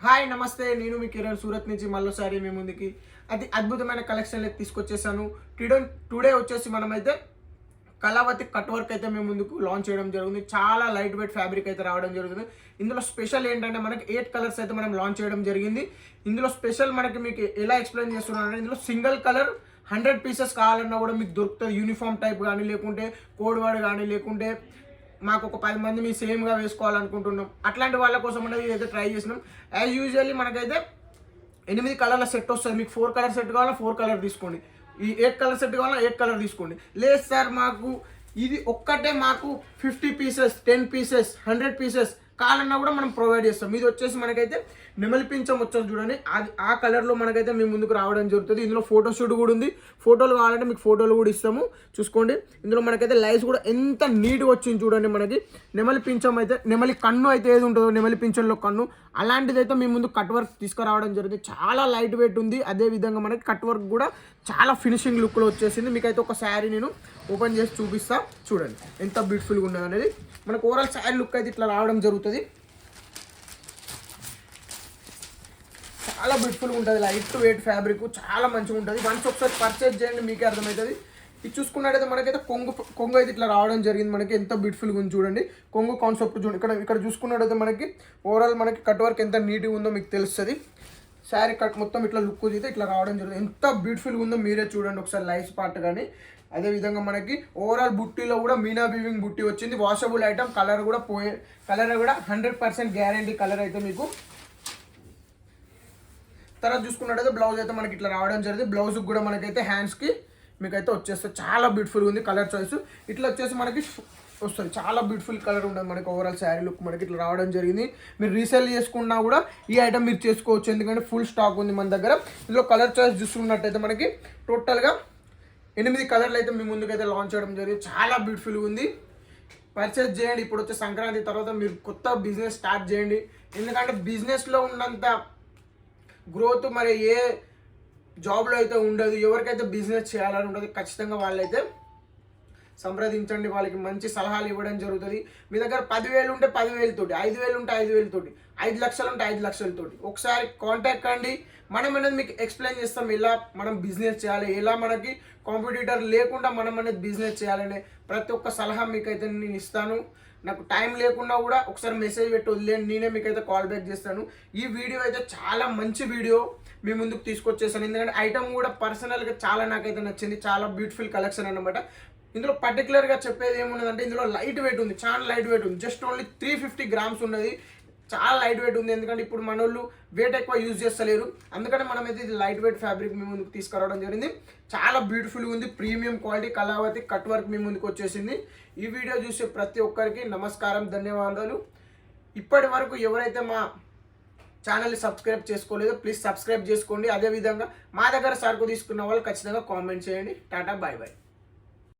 Hi నమస్తే, నేను మీ కిరణ్ సూరత్ నుంచి మళ్ళీసారి మీ ముందుకి అది అద్భుతమైన కలెక్షన్ తీసుకొచ్చేసాను. టుడే వచ్చేసి మనమైతే కళావతి కట్ వర్క్ అయితే మేము ముందుకు లాంచ్ చేయడం జరుగుతుంది. చాలా లైట్ వెయిట్ ఫ్యాబ్రిక్ అయితే రావడం జరుగుతుంది. ఇందులో స్పెషల్ ఏంటంటే మనకి 8 కలర్స్ అయితే మనం లాంచ్ చేయడం జరిగింది. ఇందులో స్పెషల్ మనకి మీకు ఎలా ఎక్స్ప్లెయిన్ చేస్తున్నానంటే, ఇందులో సింగిల్ కలర్ 100 పీసెస్ కావాలన్నా కూడా మీకు దొరుకుతుంది. యూనిఫామ్ టైప్ కానీ, లేకుంటే కోడ్ వర్డ్ కానీ, లేకుంటే మాకు ఒక 10 మంది మీ సేమ్గా వేసుకోవాలనుకుంటున్నాం, అట్లాంటి వాళ్ళ కోసం అనేది అయితే ట్రై చేసినాం. యాజ్ యూజువల్లీ మనకైతే 8 కలర్ల సెట్ వస్తుంది. మీకు 4 కలర్ సెట్ కావాలా 4 కలర్ తీసుకోండి, ఈ 8 కలర్ సెట్ కావాలా 8 కలర్ తీసుకోండి. లేదు సార్ మాకు ఇది ఒక్కటే మాకు 50 పీసెస్ 10 పీసెస్ 100 పీసెస్ కావాలన్నా కూడా మనం ప్రొవైడ్ చేస్తాం. ఇది వచ్చేసి మనకైతే నెమలి పింఛం వచ్చేసి చూడండి, అది ఆ కలర్లో మనకైతే మేము ముందుకు రావడం జరుగుతుంది. ఇందులో ఫోటోషూట్ కూడా ఉంది. ఫోటోలు కావాలంటే మీకు ఫోటోలు కూడా ఇస్తాము, చూసుకోండి. ఇందులో మనకైతే లైట్స్ కూడా ఎంత నీట్గా వచ్చింది చూడండి. మనకి నెమలి పింఛం అయితే, నెమలి కన్ను అయితే ఏది ఉంటుందో నెమలి పింఛంలో కన్ను, అలాంటిది అయితే మీ ముందు కట్ వర్క్ తీసుకురావడం జరిగింది. చాలా లైట్ వెయిట్ ఉంది. అదేవిధంగా మనకి కట్ వర్క్ కూడా చాలా ఫినిషింగ్ లుక్లో వచ్చేసింది. మీకైతే ఒక శారీ నేను ఓపెన్ చేసి చూపిస్తా, చూడండి ఎంత బ్యూటిఫుల్గా ఉన్నది అనేది. మనకు ఓవరాల్ శారీ లుక్ అయితే ఇట్లా రావడం జరుగుతుంది. చాలా బ్యూటిఫుల్గా ఉంటుంది. లైట్ వెయిట్ ఫ్యాబ్రిక్ చాలా మంచిగా ఉంటుంది. వన్స్ ఒకసారి పర్చేజ్ చేయండి, మీకే అర్థమవుతుంది. ఇది చూసుకున్నట్టయితే మనకైతే కొంగు అయితే ఇట్లా రావడం జరిగింది. మనకి ఎంత బ్యూటిఫుల్గా ఉంది చూడండి. కొంగు కాన్సెప్ట్ చూడండి. ఇక్కడ చూసుకున్నట్టయితే మనకి ఓవరాల్ మనకి కట్ వర్క్ ఎంత నీట్గా ఉందో మీకు తెలుస్తుంది. శారీ కట్ మొత్తం ఇట్లా లుక్ అయితే ఇట్లా రావడం జరిగింది. ఎంత బ్యూటిఫుల్గా ఉందో మీరే చూడండి ఒకసారి లైస్ పార్ట్ కానీ. అదేవిధంగా మనకి ఓవరాల్ బుట్టీలో కూడా మీనా వీవింగ్ బుట్టి వచ్చింది. వాషబుల్ ఐటమ్, కలర్ కూడా 100% గ్యారంటీ కలర్ అయితే మీకు. తర్వాత చూసుకున్నట్టయితే బ్లౌజ్ అయితే మనకి ఇట్లా రావడం జరిగింది. బ్లౌజ్కి కూడా మనకైతే హ్యాండ్స్కి మీకైతే వచ్చేస్తుంది. చాలా బ్యూటిఫుల్గా ఉంది కలర్ చాయిస్. ఇట్లా వచ్చేసి మనకి వస్తుంది. చాలా బ్యూటిఫుల్ కలర్ ఉంటుంది మనకి. ఓవరాల్ శారీ లుక్ మనకి ఇట్లా రావడం జరిగింది. మీరు రీసేల్ చేసుకున్నా కూడా ఈ ఐటమ్ మీరు చేసుకోవచ్చు, ఎందుకంటే ఫుల్ స్టాక్ ఉంది మన దగ్గర. ఇందులో కలర్ చాయిస్ చూసుకున్నట్టయితే మనకి టోటల్గా 8 కలర్లు అయితే మీ ముందుకైతే లాంచ్ చేయడం జరిగింది. చాలా బ్యూటిఫుల్గా ఉంది. పర్చేజ్ చేయండి. ఇప్పుడు వచ్చే సంక్రాంతి తర్వాత మీరు కొత్త బిజినెస్ స్టార్ట్ చేయండి. ఎందుకంటే బిజినెస్లో ఉన్నంత గ్రోత్ మరి ఏ జాబ్లో అయితే ఉండదు. ఎవరికైతే బిజినెస్ చేయాలని ఉండదు ఖచ్చితంగా వాళ్ళైతే సంప్రదించండి. వాళ్ళకి మంచి సలహాలు ఇవ్వడం జరుగుతుంది. మీ దగ్గర 10,000 ఉంటే 10,000 తోటి, 5,000 ఉంటే 5,000 తోటి, 5 లక్షలు ఉంటే 5 లక్షలతోటి ఒకసారి కాంటాక్ట్ కండి. మనం అనేది మీకు ఎక్స్ప్లెయిన్ చేస్తాం ఎలా మనం బిజినెస్ చేయాలి, ఎలా మనకి కాంపిటీటర్ లేకుండా మనం అనేది బిజినెస్ చేయాలనే ప్రతి ఒక్క సలహా మీకైతే నేను ఇస్తాను. నాకు టైం లేకుండా కూడా ఒకసారి మెసేజ్ పెట్టి వదిలేండి, నేనే మీకైతే కాల్ బ్యాక్ చేస్తాను. ఈ వీడియో అయితే చాలా మంచి వీడియో మీ ముందుకు తీసుకొచ్చేసాను. ఎందుకంటే ఐటమ్ కూడా పర్సనల్గా చాలా నాకైతే నచ్చింది. చాలా బ్యూటిఫుల్ కలెక్షన్ అనమాట. ఇందులో పర్టికులర్గా చెప్పేది ఏమున్నదంటే, ఇందులో లైట్ వెయిట్ ఉంది, చాలా లైట్ వెయిట్ ఉంది. జస్ట్ ఓన్లీ 350 గ్రామ్స్ ఉన్నది. చాలా లైట్ వెయిట్ ఉంది. ఎందుకంటే ఇప్పుడు మన వాళ్ళు వెయిట్ ఎక్కువ యూజ్ చేస్తలేరు, అందుకని మనమైతే ఇది లైట్ వెయిట్ ఫ్యాబ్రిక్ మీ ముందుకు తీసుకురావడం జరిగింది. చాలా బ్యూటిఫుల్గా ఉంది. Premium quality Kalavathi cut work మీ ముందుకు వచ్చేసింది. ఈ వీడియో చూసే ప్రతి ఒక్కరికి నమస్కారం, ధన్యవాదాలు. ఇప్పటి వరకు ఎవరైతే మా ఛానల్ని సబ్స్క్రైబ్ చేసుకోలేదో ప్లీజ్ సబ్స్క్రైబ్ చేసుకోండి. అదేవిధంగా మా దగ్గర సరుకు తీసుకున్న వాళ్ళు ఖచ్చితంగా కామెంట్ చేయండి. Tata, bye bye.